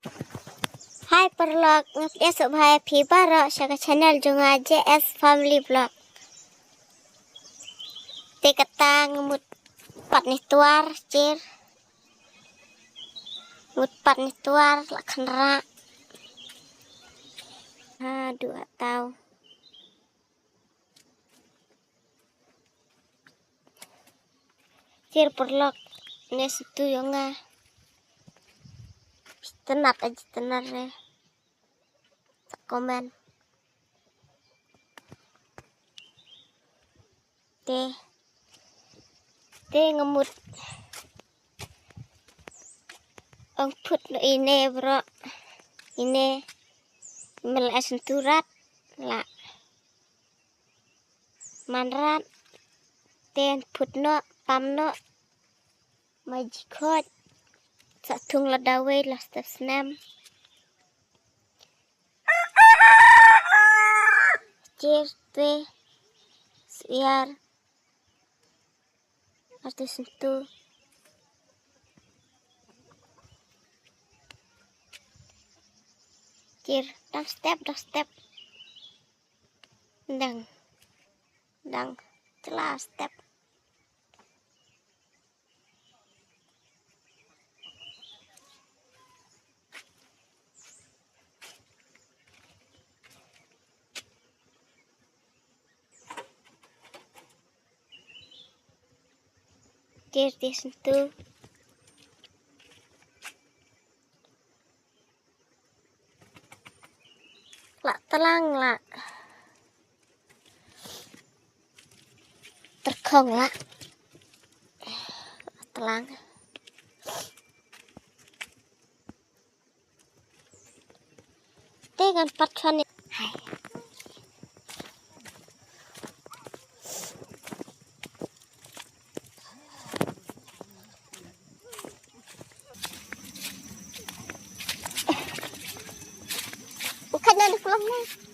Hai perlok, esok bahaya pibara saka channel junga JS Family Vlog. Te kata ngemut pat nih tuar cir. Ngemut pat nih tuar lakan rak. Aduh tahu. Cir perlok ini situ yonga. Tenat aja tenar ya. Komen. Te ngemut put no ini bro. Ini melek senturat lah. Manrat ten put no pam no majikot satung ladawe lah step snam. Cir te siar arti sentuh cir dang step dang celah step cir di sentuh lak telang lak terkong lak telang dengan patron hai bukan ada pelangnya